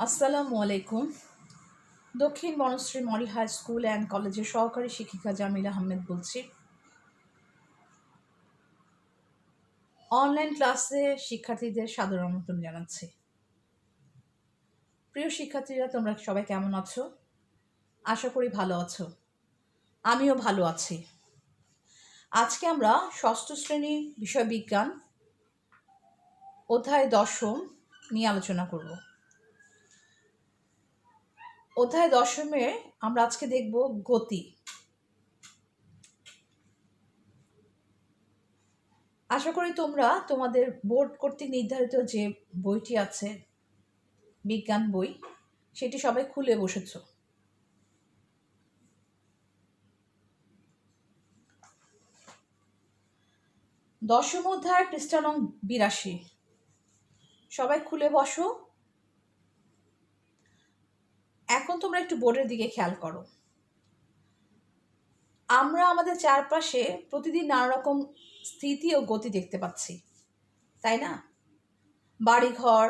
আসসালামু আলাইকুম। Dakshin Banasree model high school and কলেজের সহকারী শিক্ষিকা জামিলা আহমেদ বলছি। অনলাইন ক্লাসে শিক্ষার্থীদের সাদর আমন্ত্রণ জানাচ্ছি। প্রিয় শিক্ষার্থীরা, তোমরা সবাই কেমন আছো? আশা করি ভালো আছো। আমিও ভালো আছি। আজকে আমরা ষষ্ঠ শ্রেণী বিষয় বিজ্ঞান অধ্যায় 10 নিয়ে আলোচনা করব। অধ্যায় 10 আমরা আজকে দেখব গতি। আশা করি তোমরা তোমাদের বোর্ড কর্তৃক নির্ধারিত যে বইটি আছে বিজ্ঞান বই, সেটি সবাই খুলে বসেছ। দশম অধ্যায় পৃষ্ঠা নং 82। সবাই খুলে বসো। এখন তোমরা একটু বোর্ডের দিকে খেয়াল করো। আমরা আমাদের চারপাশে প্রতিদিন নানা রকম স্থিতি ও গতি দেখতে পাচ্ছি, তাই না? বাড়িঘর,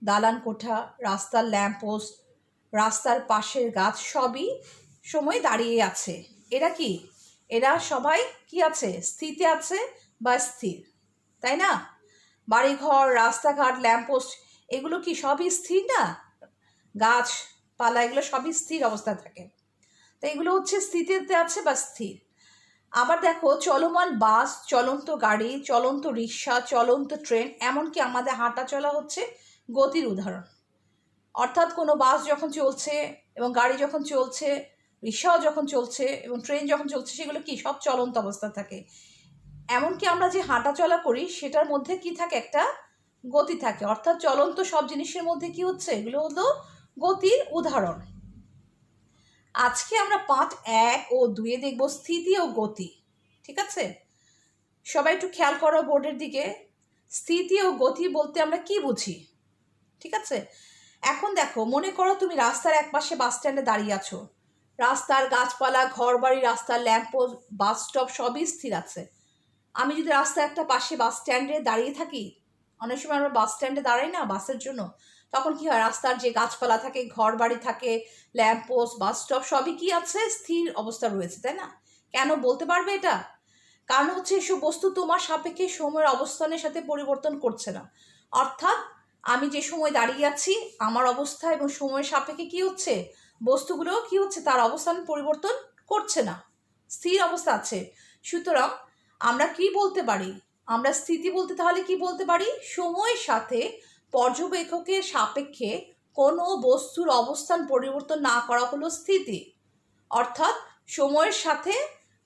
দালান কোঠা, রাস্তার ল্যাম্পপোস্ট, রাস্তার পাশের গাছ সবই সময় দাঁড়িয়ে আছে। এরা কি? এরা সবাই কি আছে? স্থিতি আছে বা স্থির, তাই না? বাড়িঘর, রাস্তাঘাট, ল্যাম্পপোস্ট এগুলো কি সবই স্থির না? গাছপালা এগুলো সবই স্থির অবস্থায় থাকে, তো এগুলো হচ্ছে স্থিতিতে আছে বা স্থির। আবার দেখো, চলমান বাস, চলন্ত গাড়ি, চলন্ত রিক্সা, চলন্ত ট্রেন, এমনকি আমাদের হাঁটা চলা হচ্ছে গতির উদাহরণ। অর্থাৎ কোনো বাস যখন চলছে এবং গাড়ি যখন চলছে, রিক্সাও যখন চলছে এবং ট্রেন যখন চলছে, সেগুলো কি সব চলন্ত অবস্থা থাকে। এমনকি আমরা যে হাঁটা চলা করি সেটার মধ্যে কি থাকে? একটা গতি থাকে। অর্থাৎ চলন্ত সব জিনিসের মধ্যে কি হচ্ছে? এগুলো হলো গতির উদাহরণ। আজকে আমরা পাঠ 1 ও 2 দেখব স্থিতি ও গতি। ঠিক আছে, সবাই একটু খেয়াল করো বোর্ডের দিকে। স্থিতি ও গতি বলতে আমরা কি বুঝি? ঠিক আছে, এখন দেখো, মনে করো তুমি রাস্তার একপাশে বাস স্ট্যান্ডে দাঁড়িয়ে আছো। রাস্তার গাছপালা, ঘর বাড়ি, রাস্তার ল্যাম্পপোস্ট, বাস স্টপ সবই স্থির আছে। আমি যদি রাস্তার একটা পাশে বাস স্ট্যান্ডে দাঁড়িয়ে থাকি, অনেক সময় আমরা বাস স্ট্যান্ডে দাঁড়াই না বাসের জন্য, তখন কি হয়? রাস্তার যে গাছপালা থাকে, ঘর বাড়ি থাকে, ল্যাম্পপোস্ট, বাস স্টপ সবই কি আছে? স্থির অবস্থা রয়েছে, তাই না? কেন বলতে পারবে এটা? কারণ হচ্ছে এসব বস্তু তোমার সাপেক্ষে সময়ের অবস্থানের সাথে পরিবর্তন করছে না। অর্থাৎ আমি যে সময় দাঁড়িয়ে আছি, আমার অবস্থা এবং সময়ের সাপেক্ষে কি হচ্ছে? বস্তুগুলো কি হচ্ছে? তার অবস্থান পরিবর্তন করছে না, স্থির অবস্থা আছে। সুতরাং আমরা কি বলতে পারি? আমরা স্থিতি বলতে তাহলে কি বলতে পারি? সময়ের সাথে পর্যবেক্ষকের সাপেক্ষে কোনো বস্তুর অবস্থান পরিবর্তন না করা হলো স্থিতি। অর্থাৎ সময়ের সাথে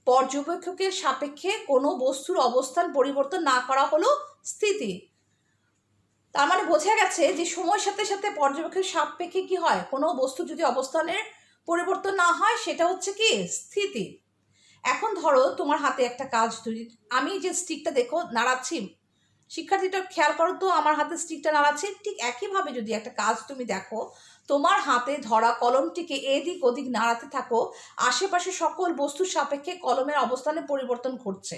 পর্যবেক্ষকের সাপেক্ষে কোনো বস্তুর অবস্থান পরিবর্তন না করা হলো স্থিতি। তার মানে বোঝা গেছে যে সময়ের সাথে সাথে পর্যবেক্ষকের সাপেক্ষে কি হয়? কোনো বস্তু যদি অবস্থানের পরিবর্তন না হয়, সেটা হচ্ছে কি? স্থিতি। এখন ধরো তোমার হাতে একটা কাজ তৈরি, আমি যে স্টিকটা দেখো নাড়াচ্ছি, শিক্ষার্থীটা খেয়াল করো তো, আমার হাতে স্টিকটা নাড়াচ্ছি। ঠিক একইভাবে যদি একটা কাজ তুমি দেখো, তোমার হাতে ধরা কলমটিকে এদিক ওদিক নাড়াতে থাকো, আশেপাশে সকল বস্তুর সাপেক্ষে কলমের অবস্থানে পরিবর্তন ঘটছে।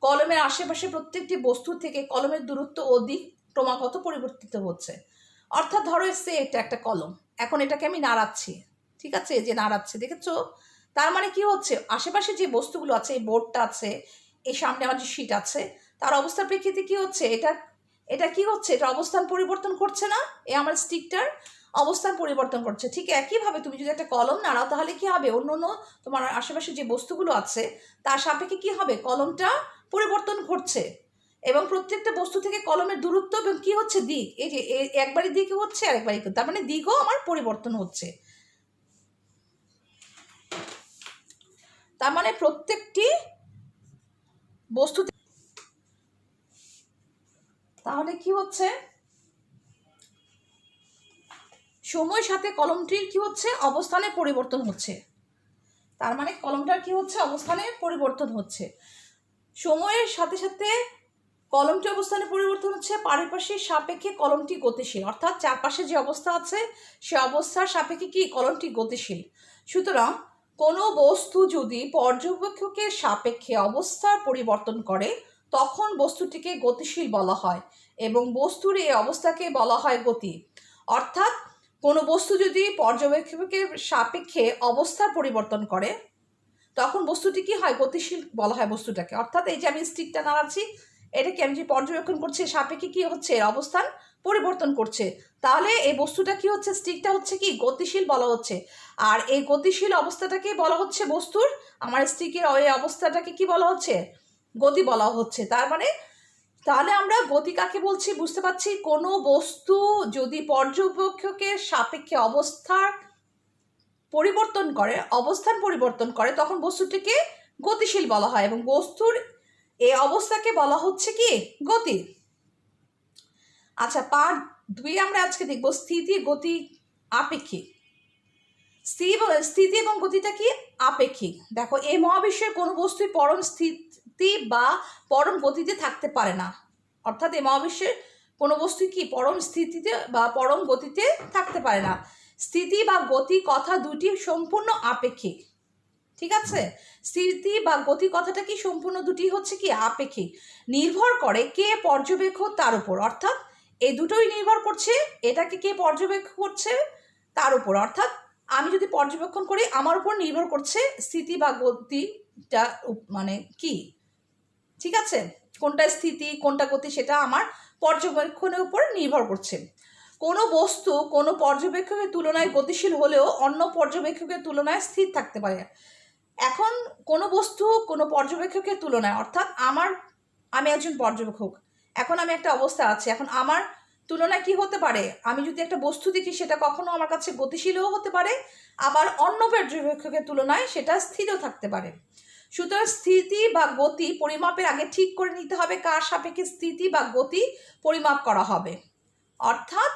কলমের আশেপাশে প্রত্যেকটি বস্তু থেকে কলমের দূরত্ব ও দিক ক্রমাগত পরিবর্তিত হচ্ছে। অর্থাৎ ধরো এটা একটা কলম, এখন এটাকে আমি নাড়াচ্ছি, ঠিক আছে, যে নাড়াচ্ছে, দেখেছো? তার মানে কি হচ্ছে? আশেপাশে যে বস্তুগুলো আছে, এই বোর্ডটা আছে, এই সামনে আমার যে শিট আছে, তার অবস্থার প্রেক্ষিতে কি হচ্ছে? এটা কি হচ্ছে? এটা অবস্থান পরিবর্তন করছে না, আমার স্টিকটার অবস্থান পরিবর্তন করছে। ঠিক একইভাবে তুমি যদি একটা কলম নাড়াও, তাহলে কি হবে? অন্য অন্য তোমার আশেপাশে যে বস্তুগুলো আছে তার সাপেক্ষে কি হবে? কলমটা পরিবর্তন ঘটছে এবং প্রত্যেকটা বস্তু থেকে কলমের দূরত্ব এবং কি হচ্ছে? দিক, এই যে একবারই দিকে হচ্ছে আর একবারই, তার মানে দিকও আমার পরিবর্তন হচ্ছে। তার মানে প্রত্যেকটি বস্তু, তাহলে কি হচ্ছে? সময়ের সাথে কলমটির কি হচ্ছে? অবস্থানে পরিবর্তন হচ্ছে। তার মানে কলমটার কি হচ্ছে? অবস্থানে পরিবর্তন হচ্ছে। সময়ের সাথে সাথে কলমটি অবস্থানে পরিবর্তন হচ্ছে, পারিপার্শ্বিক সাপেক্ষে কলমটি গতিশীল। অর্থাৎ চারপাশে যে অবস্থা আছে সে অবস্থার সাপেক্ষে কি কলমটি গতিশীল। সুতরাং কোনো বস্তু যদি পর্যবেক্ষকের সাপেক্ষে অবস্থার পরিবর্তন করে, তখন বস্তুটিকে গতিশীল বলা হয় এবং বস্তুর এই অবস্থাকে বলা হয় গতি। অর্থাৎ কোনো বস্তু যদি পর্যবেক্ষকের সাপেক্ষে অবস্থার পরিবর্তন করে তখন বস্তুটি কি হয়, গতিশীল বলা হয় বস্তুটাকে। অর্থাৎ এই যে আমি স্টিকটা নাড়াচ্ছি, এটাকে আমি যে পর্যবেক্ষণ করছি, সাপেক্ষে কি হচ্ছে, এর অবস্থান পরিবর্তন করছে, তাহলে এই বস্তুটা কি হচ্ছে, স্টিকটা হচ্ছে কি গতিশীল বলা হচ্ছে। আর এই গতিশীল অবস্থাটাকে বলা হচ্ছে বস্তুর, আমার স্টিকের এই অবস্থাটাকে কি বলা হচ্ছে, গতি বলা হচ্ছে। তার মানে তাহলে আমরা গতি কাকে বলছি বুঝতে পারছি। কোনো বস্তু যদি পর্যবেক্ষকের সাপেক্ষে অবস্থান পরিবর্তন করে তখন বস্তুটিকে গতিশীল বলা হয়, এবং বস্তুর এই অবস্থাকে বলা হচ্ছে কি গতি। আচ্ছা, পার্ট 2 আমরা আজকে দেখব স্থিতি, গতি, আপেক্ষিক। স্থিতি এবং গতিটা কি আপেক্ষিক। দেখো, এই মহাবিশ্বের কোনো বস্তুই পরম স্থিতি বা পরম গতিতে থাকতে পারে না। অর্থাৎ এই মহাবিশ্বের কোনো বস্তু কি পরম স্থিতিতে বা পরম গতিতে থাকতে পারে না। স্থিতি বা গতি কথা দুটি সম্পূর্ণ আপেক্ষিক, ঠিক আছে। স্থিতি বা গতি কথাটা কি সম্পূর্ণ দুটি হচ্ছে কি আপেক্ষিক, নির্ভর করে কে পর্যবেক্ষক তার উপর। অর্থাৎ এই দুটোই নির্ভর করছে এটাকে কে পর্যবেক্ষণ করছে তার উপর। অর্থাৎ আমি যদি পর্যবেক্ষণ করি আমার উপর নির্ভর করছে স্থিতি বা গতিটা, মানে কি, ঠিক আছে, কোনটা স্থিতি কোনটা গতি সেটা আমার পর্যবেক্ষণের উপর নির্ভর করছে। কোনো বস্তু কোনো পর্যবেক্ষকের তুলনায় গতিশীল হলেও অন্য পর্যবেক্ষকের তুলনায় স্থির থাকতে পারে। এখন কোনো বস্তু কোনো পর্যবেক্ষকের তুলনায়, অর্থাৎ আমি একজন পর্যবেক্ষক, এখন আমি একটা অবস্থা আছে, এখন আমার তুলনায় কি হতে পারে, আমি যদি একটা বস্তু দেখি সেটা কখনো আমার কাছে গতিশীলও হতে পারে, আবার অন্য পর্যবেক্ষকের তুলনায় সেটা স্থিরও থাকতে পারে। সুতরাং স্থিতি বা গতি পরিমাপের আগে ঠিক করে নিতে হবে কার সাপেক্ষে স্থিতি বা গতি পরিমাপ করা হবে। অর্থাৎ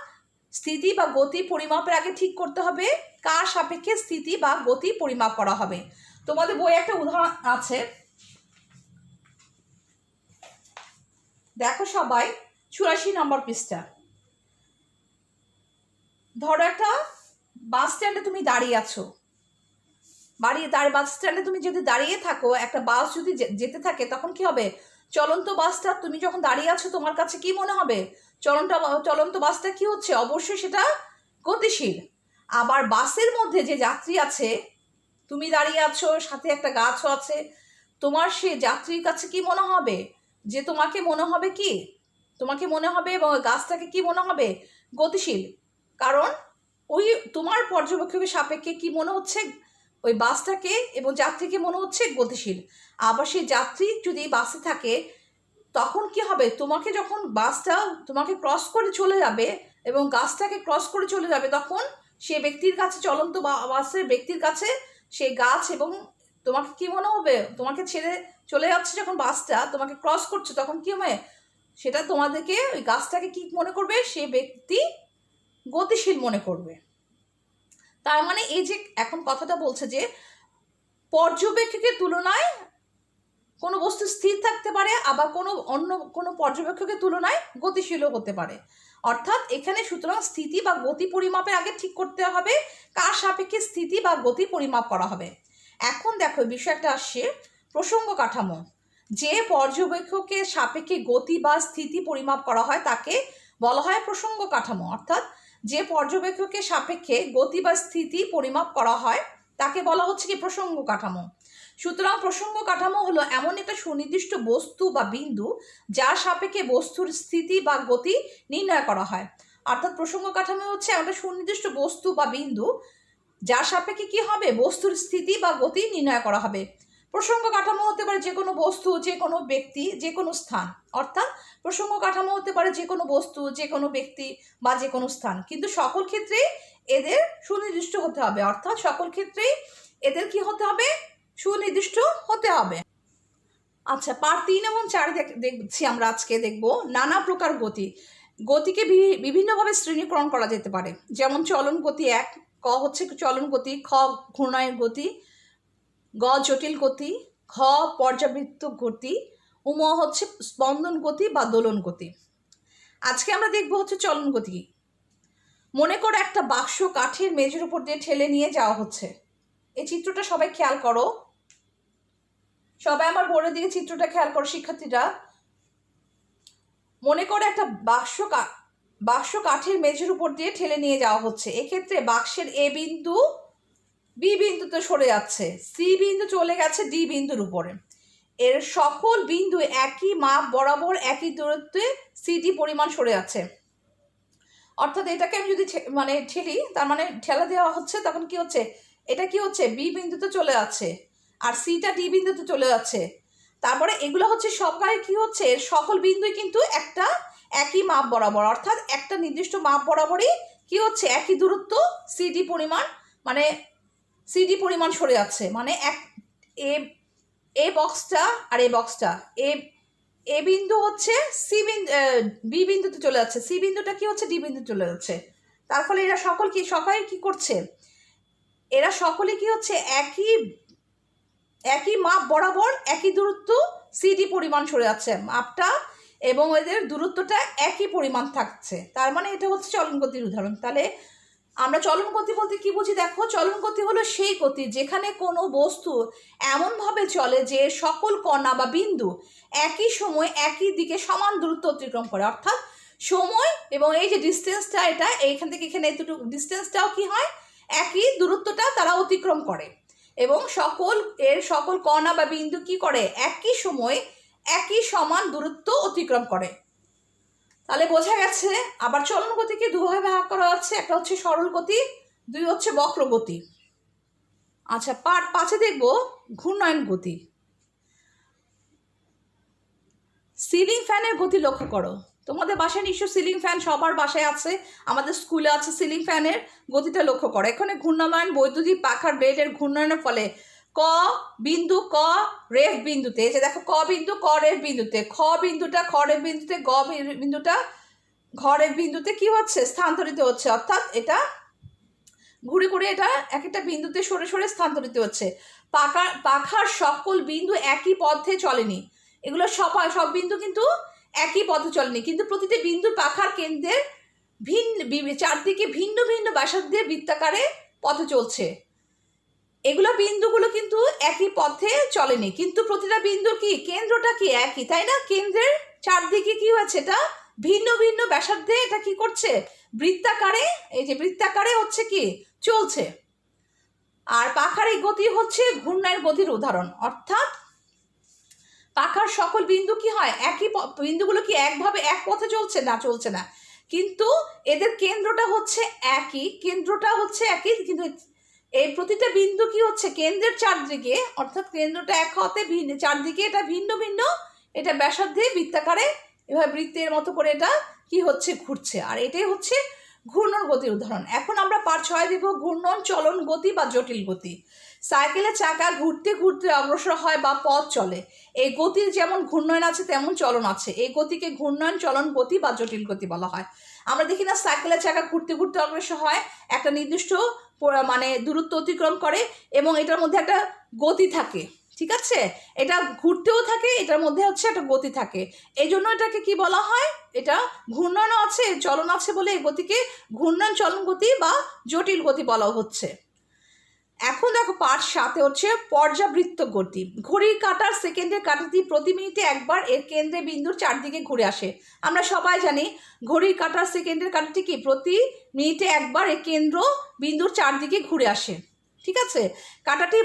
স্থিতি বা গতি পরিমাপের আগে ঠিক করতে হবে কার সাপেক্ষে স্থিতি বা গতি পরিমাপ করা হবে। তোমাদের বইয়ে একটা উদাহরণ আছে, দেখো সবাই, 84 নম্বর পৃষ্ঠা। ধরো একটা বাস স্ট্যান্ডে তুমি দাঁড়িয়ে আছো, বাস স্ট্যান্ডে তুমি যদি দাঁড়িয়ে থাকো, একটা বাস যদি যেতে থাকে তখন কি হবে, চলন্ত বাসটা, তুমি যখন দাঁড়িয়ে আছো তোমার কাছে কি মনে হবে, চলন্ত বাসটা কি হচ্ছে, অবশ্যই সেটা গতিশীল। আবার বাসের মধ্যে যে যাত্রী আছে, তুমি দাঁড়িয়ে আছো, সাথে একটা গাছও আছে, তোমার সে যাত্রীর কাছে কি মনে হবে, যে তোমাকে মনে হবে কি, তোমাকে মনে হবে এবং গাছটাকে কি মনে হবে, গতিশীল। কারণ ওই তোমার পর্যবেক্ষকের সাপেক্ষে কি মনে হচ্ছে, ওই বাসটাকে এবং যাত্রীকে মনে হচ্ছে গতিশীল। আবার সেই যাত্রী যদি বাসে থাকে তখন কি হবে, তোমাকে যখন বাসটা তোমাকে ক্রস করে চলে যাবে এবং গাছটাকে ক্রস করে চলে যাবে, তখন সে ব্যক্তির কাছে, চলন্ত বাসের ব্যক্তির কাছে সেই গাছ এবং তোমাকে কি মনে হবে, তোমাকে ছেড়ে চলে যাচ্ছে যখন বাসটা তোমাকে ক্রস করছে, তখন কি হবে, সেটা তোমাদেরকে ওই গাছটাকে কি মনে করবে, সে ব্যক্তি গতিশীল মনে করবে। তার মানে এই যে এখন কথাটা বলছে যে পর্যবেক্ষকের তুলনায় কোনো বস্তু স্থির থাকতে পারে, আবার অন্য কোনো পর্যবেক্ষকের তুলনায় গতিশীলও হতে পারে। অর্থাৎ এখানে সুতরাং স্থিতি বা গতি পরিমাপের আগে ঠিক করতে হবে কার সাপেক্ষে স্থিতি বা গতি পরিমাপ করা হবে। এখন দেখো বিষয়টা আসছে প্রসঙ্গ কাঠামো। যে পর্যবেক্ষকের সাপেক্ষে গতি বা স্থিতি পরিমাপ করা হয় তাকে বলা হয় প্রসঙ্গ কাঠামো। অর্থাৎ যে পর্যবেক্ষকের সাপেক্ষে গতি বা স্থিতি পরিমাপ করা হয় তাকে বলা হচ্ছে কি প্রসঙ্গ কাঠামো। সুতরাং প্রসঙ্গ কাঠামো হলো এমন একটা সুনির্দিষ্ট বস্তু বা বিন্দু যার সাপেক্ষে বস্তুর স্থিতি বা গতি নির্ণয় করা হয়। অর্থাৎ প্রসঙ্গ কাঠামো হচ্ছে একটা সুনির্দিষ্ট বস্তু বা বিন্দু যার সাপেক্ষে কি হবে, বস্তুর স্থিতি বা গতি নির্ণয় করা হবে। প্রসঙ্গ কাঠামো হতে পারে যে কোনো বস্তু, যে কোনো ব্যক্তি, যে কোনো স্থান। অর্থাৎ প্রসঙ্গ কাঠামো হতে পারে যে কোনো বস্তু, যে কোনো ব্যক্তি বা যে কোনো স্থান, কিন্তু সকল ক্ষেত্রেই এদের সুনির্দিষ্ট হতে হবে। অর্থাৎ সকল ক্ষেত্রেই এদের কি হতে হবে, সুনির্দিষ্ট হতে হবে। আচ্ছা, পার্ট 3 এবং 4 দেখছি আমরা আজকে দেখব নানা প্রকার গতি। গতিকে বিভিন্নভাবে শ্রেণীকরণ করা যেতে পারে, যেমন চলন গতি 1, ক হচ্ছে চলন গতি, খ ঘূর্ণায়ন গতি, গ জটিল গতি, ঘ পর্যাবৃত্ত গতি, উম হচ্ছে স্পন্দন গতি বা দোলন গতি। আজকে আমরা দেখব হচ্ছে চলন গতি। মনে করো একটা বাক্স কাঠের মেঝের উপর দিয়ে ঠেলে নিয়ে যাওয়া হচ্ছে। এই চিত্রটা সবাই খেয়াল করো, সবাই আমার বোর্ডের দিকে চিত্রটা খেয়াল করো শিক্ষার্থীরা। মনে করো একটা বাক্স বাক্স কাঠের মেঝের উপর দিয়ে ঠেলে নিয়ে যাওয়া হচ্ছে। এক্ষেত্রে বাক্সের এ বিন্দু বি বিন্দুতে সরে যাচ্ছে, সি বিন্দু চলে গেছে ডি বিন্দুর উপরে। এর সকল বিন্দু একই মাপ বরাবর একই দূরত্বে সিডি পরিমাণ সরে যাচ্ছে। অর্থাৎ এটাকে আমি যদি মানে ঠেলি, তার মানে ঠেলা দেওয়া হচ্ছে, তখন কি হচ্ছে, এটা কি হচ্ছে বি বিন্দুতে চলে যাচ্ছে আর সিটা ডি বিন্দুতে চলে যাচ্ছে। তারপরে এগুলো হচ্ছে সবাই কি হচ্ছে, এর সকল বিন্দুই কিন্তু একটা একই মাপ বরাবর, অর্থাৎ একটা নির্দিষ্ট মাপ বরাবরই কি হচ্ছে একই দূরত্ব সিডি পরিমাণ, মানে সিডি পরিমাণ সরে যাচ্ছে। মানে এক এ বক্সটা আর এই বক্সটা এ বিন্দু হচ্ছে সি বিন্দু বি বিন্দুতে চলে যাচ্ছে, সি বিন্দুটা কি হচ্ছে ডি বিন্দুতে চলে যাচ্ছে। তার ফলে এরা সবাই কি করছে, এরা সকলে কি হচ্ছে একই মাপ বরাবর একই দূরত্ব সিডি পরিমাণ সরে যাচ্ছে মাপটা, এবং এদের দূরত্বটা একই পরিমাণ থাকছে। তার মানে এটা হচ্ছে চলন গতির উদাহরণ। তাহলে আমরা চলন গতি বলতে কি বুঝি? দেখো, চলন গতি হলো সেই গতি যেখানে কোনো বস্তু এমনভাবে চলে যে সকল কণা বা বিন্দু একই সময় একই দিকে সমান দূরত্ব অতিক্রম করে। অর্থাৎ সময় এবং এই যে ডিস্টেন্সটা, এটা এইখান থেকে এখানে এতটুকু ডিস্টেন্সটাও কি হয়, একই দূরত্বটা তারা অতিক্রম করে, এবং সকল কণা বা বিন্দু কি করে, একই সময় একই সমান দূরত্ব অতিক্রম করে। তাহলে বোঝা গেছে। আবার চলন গতিকে দুভাবে ভাগ করা হচ্ছে, একটা হচ্ছে সরল গতি, দুই হচ্ছে বক্র গতি। আচ্ছা, পার্ট 5-এ দেখব ঘূর্ণায়ন গতি। সিলিং ফ্যানের গতি লক্ষ্য করো। তোমাদের বাসায় নিশ্চয় সিলিং ফ্যান সবার বাসায় আছে, আমাদের স্কুলে আছে। সিলিং ফ্যানের গতিটা লক্ষ্য করো। এখানে ঘূর্ণায়মান বৈদ্যুতিক পাখার ব্লেডের ঘূর্ণায়নের ফলে ক রেফ বিন্দুতে, এই যে দেখো ক বিন্দু ক রেফ বিন্দুতে, খ বিন্দুটা খ রেফ বিন্দুতে, গ বিন্দুটা ঘ রেফ বিন্দুতে কি হচ্ছে, স্থানান্তরিত হচ্ছে। অর্থাৎ এটা ঘুরে ঘুরে এটা এক একটা বিন্দুতে সরে সরে স্থানান্তরিত হচ্ছে। পাখার সকল বিন্দু একই পথে চলেনি, এগুলো সব বিন্দু কিন্তু একই পথে চলেনি, কিন্তু প্রতিটি বিন্দুর পাখার কেন্দ্রের চারদিকে ভিন্ন ভিন্ন ব্যাসার্ধের বৃত্তাকারে পথে চলছে। এগুলো বিন্দুগুলো কিন্তু একই পথে চলেনি, কিন্তু প্রতিটা বিন্দুর কি কেন্দ্রটা কি একই, তাই না? কেন্দ্রের চারদিকে কি হচ্ছে, এটা ভিন্ন ভিন্ন ব্যাসার্ধে এটা কি করছে, বৃত্তাকারে, এই যে বৃত্তাকারে হচ্ছে কি চলছে। আর পাখার এই গতি হচ্ছে ঘূর্ণায়ন গতির উদাহরণ। অর্থাৎ পাখার সকল বিন্দু কি হয়, বিন্দুগুলো কি একভাবে এক পথে চলছে না, কিন্তু এদের কেন্দ্রটা হচ্ছে একই, কিন্তু এই প্রতিটা বিন্দু কি হচ্ছে কেন্দ্রের চারদিকে, অর্থাৎ কেন্দ্রটা এক হতে চারদিকে এটা ভিন্ন ভিন্ন, এটা ব্যাসার্ধে বৃত্তাকারে এভাবে বৃত্তের মতো করে এটা কি হচ্ছে ঘুরছে। আর এটাই হচ্ছে ঘূর্ণন গতির উদাহরণ। এখন আমরা পার্ট 6 দিব ঘূর্ণন চলন গতি বা জটিল গতি। সাইকেলের চাকা ঘুরতে ঘুরতে অগ্রসর হয় বা পথ চলে। এই গতির যেমন ঘূর্ণন আছে তেমন চলন আছে। এই গতিকে ঘূর্ণন চলন গতি বা জটিল গতি বলা হয়। আমরা দেখি না সাইকেলের চাকা ঘুরতে ঘুরতে অগ্রসর হয়, একটা নির্দিষ্ট মানে দূরত্ব অতিক্রম করে, এবং এটার মধ্যে একটা গতি থাকে, ঠিক আছে? এটা ঘুরতেও থাকে, এটার মধ্যে হচ্ছে একটা গতি থাকে, এই জন্য এটাকে কি বলা হয়, এটা ঘূর্ণনও আছে চলন আছে বলে এই গতিকে ঘূর্ণন চলন গতি বা জটিল গতি বলা হচ্ছে। এখন দেখো পার্ট 7 হচ্ছে পর্যাবৃত্ত গতি। ঘড়ির কাঁটার সেকেন্ডের কাঁটাটি প্রতি মিনিটে একবার এর কেন্দ্রে বিন্দুর চারদিকে ঘুরে আসে। আমরা সবাই জানি ঘড়ির কাঁটার সেকেন্ডের কাঁটাটি কি প্রতি মিনিটে একবার এর কেন্দ্র বিন্দুর চারদিকে ঘুরে আসে, ঠিক আছে? কাঁটাটি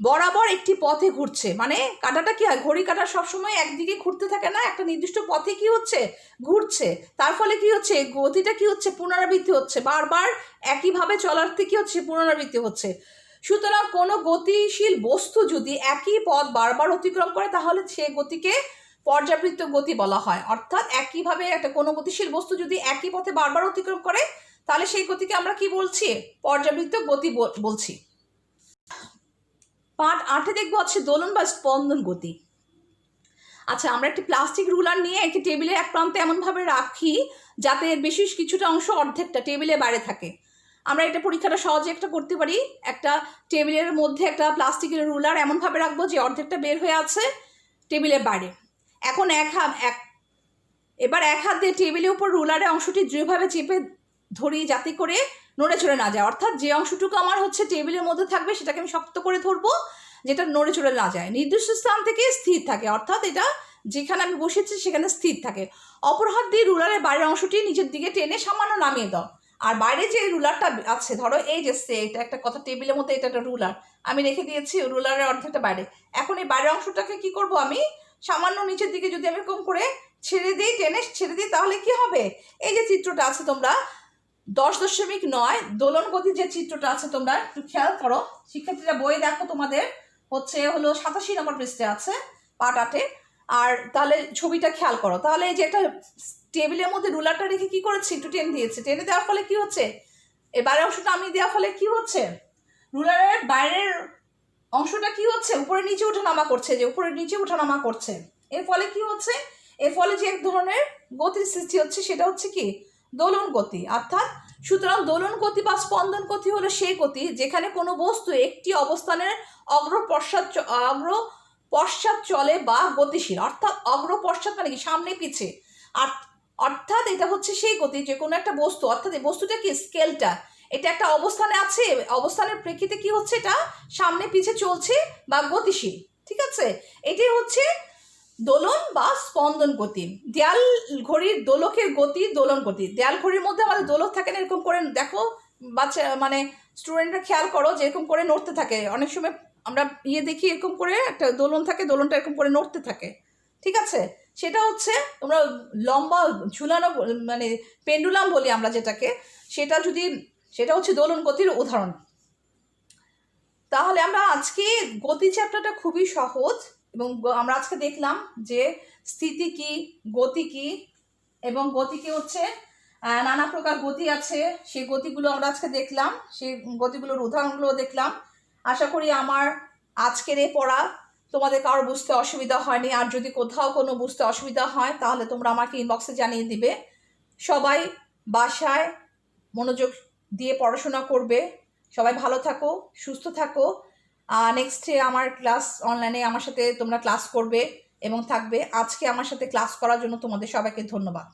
বরাবর একটি পথে ঘুরছে, মানে কাঁটাটা কি হয়, ঘড়ি কাঁটা সবসময় একদিকে ঘুরতে থাকে না, একটা নির্দিষ্ট পথে কি হচ্ছে ঘুরছে। তার ফলে কি হচ্ছে, গতিটা কি হচ্ছে পুনরাবৃত্তি হচ্ছে, বারবার একইভাবে চলার্থে কি হচ্ছে পুনরাবৃত্তি হচ্ছে। সুতরাং কোনো গতিশীল বস্তু যদি একই পথ বারবার অতিক্রম করে তাহলে সে গতিকে পর্যাবৃত্ত গতি বলা হয়। অর্থাৎ একইভাবে কোনো গতিশীল বস্তু যদি একই পথে বারবার অতিক্রম করে তাহলে সেই গতিকে আমরা কি বলছি, পর্যাবৃত্ত গতি বলছি। পার্ট 8-এ দেখবো হচ্ছে দোলন বা স্পন্দন গতি। আচ্ছা, আমরা একটি প্লাস্টিক রুলার নিয়ে একটি টেবিলের এক প্রান্তে এমনভাবে রাখি যাতে বিশেষ কিছুটা অংশ অর্ধেকটা টেবিলের বাইরে থাকে। আমরা এটা পরীক্ষাটা সহজে একটা করতে পারি। একটা টেবিলের মধ্যে একটা প্লাস্টিকের রুলার এমনভাবে রাখবো যে অর্ধেকটা বের হয়ে আছে টেবিলের বাইরে। এখন এবার এক হাত দিয়ে টেবিলের উপর রুলারের অংশটি দৃঢ়ভাবে চেপে ধরি যাতে করে নড়ে চড়ে না যায়। অর্থাৎ যে অংশটুকু আমার হচ্ছে টেবিলের মধ্যে থাকবে সেটাকে আমি শক্ত করে ধরবো, যেটা নড়ে চড়ে না যায়, নির্দিষ্ট স্থান থেকে স্থির থাকে। অর্থাৎ এটা যেখানে আমি বসেছি সেখানে স্থির থাকে। অপর হাত দিয়ে রুলারের বাইরের অংশটি নিচের দিকে টেনে সামান্য নামিয়ে দাও। আর বাইরে যে রুলারটা আছে, ধরো এই যে এটা একটা কথা, টেবিলের মধ্যে এটা একটা রুলার আমি রেখে দিয়েছি, রুলারের অর্ধেকটা বাইরে। এখন এই বাইরের অংশটাকে কি করব, আমি সামান্য নিচের দিকে যদি আমি এরকম করে ছেড়ে দিই, টেনে ছেড়ে দিই, তাহলে কি হবে, এই যে চিত্রটা আছে তোমরা 10.9 দোলন গতির যে চিত্রটা আছে তোমরা একটু খেয়াল করো। শিক্ষার্থীরা বই দেখো, তোমাদের হলো 87 নম্বর পৃষ্ঠাে আছে, পার্ট 8-এ। আর তাহলে ছবিটা খেয়াল করো। তাহলে এই যে একটা টেবিলের মধ্যে রুলারটা রেখে কি করেছি, একটু টেনে দিয়েছে, টেনে দেওয়ার ফলে কি হচ্ছে, এই বাইরের অংশটা আমি দেওয়ার ফলে কি হচ্ছে, রুলারের বাইরের অংশটা কি হচ্ছে, উপরে নিচে ওঠানামা করছে, যে উপরে নিচে ওঠানামা করছে। এর ফলে কি হচ্ছে, এর ফলে যে এক ধরনের গতির সৃষ্টি হচ্ছে, সেটা হচ্ছে কি, দোলন গতি। অর্থাৎ সুতরাং দোলন গতি বা স্পন্দন গতি হলো সেই গতি যেখানে কোনো বস্তু একটি অবস্থানের অগ্র পশ্চাৎ চলে বা গতিশীল। অর্থাৎ অগ্র পশ্চাৎ মানে কি, সামনে পিছে। অর্থাৎ এটা হচ্ছে সেই গতি যে কোনো একটা বস্তু, অর্থাৎ এই বস্তুটা কি, স্কেলটা, এটা একটা অবস্থানে আছে, অবস্থানের প্রেক্ষিতে কি হচ্ছে, এটা সামনে পিছে চলছে বা গতিশীল। ঠিক আছে, এটাই হচ্ছে দোলন বা স্পন্দন গতি। দেয়াল ঘড়ির দোলকের গতি দোলন গতি। দেয়াল ঘড়ির মধ্যে আমাদের দোলক থাকে না, এরকম করে দেখো বাচ্চা মানে স্টুডেন্টরা খেয়াল করো যে এরকম করে নড়তে থাকে। অনেক সময় আমরা দেখি এরকম করে একটা দোলন থাকে, দোলনটা এরকম করে নড়তে থাকে। ঠিক আছে, সেটা হচ্ছে তোমরা লম্বা ঝুলানো মানে পেন্ডুলাম বলি আমরা যেটাকে, সেটা হচ্ছে দোলন গতির উদাহরণ। তাহলে আমরা আজকে গতি চ্যাপ্টারটা খুবই সহজ, এবং আমরা আজকে দেখলাম যে স্থিতি কি, গতি কি, এবং গতিকে হচ্ছে নানা প্রকার গতি আছে, সেই গতিগুলো আমরা আজকে দেখলাম, সেই গতিগুলোর উদাহরণগুলো দেখলাম। আশা করি আমার আজকের এই পড়া তোমাদের কারো বুঝতে অসুবিধা হয়নি। আর যদি কোথাও কোনো বুঝতে অসুবিধা হয় তাহলে তোমরা আমাকে ইনবক্সে জানিয়ে দিবে। সবাই বাসায় মনোযোগ দিয়ে পড়াশোনা করবে। সবাই ভালো থাকো, সুস্থ থাকো। নেক্সটে আমার ক্লাস অনলাইনে আমার সাথে তোমরা ক্লাস করবে এবং থাকবে। আজকে আমার সাথে ক্লাস করার জন্য তোমাদের সবাইকে ধন্যবাদ।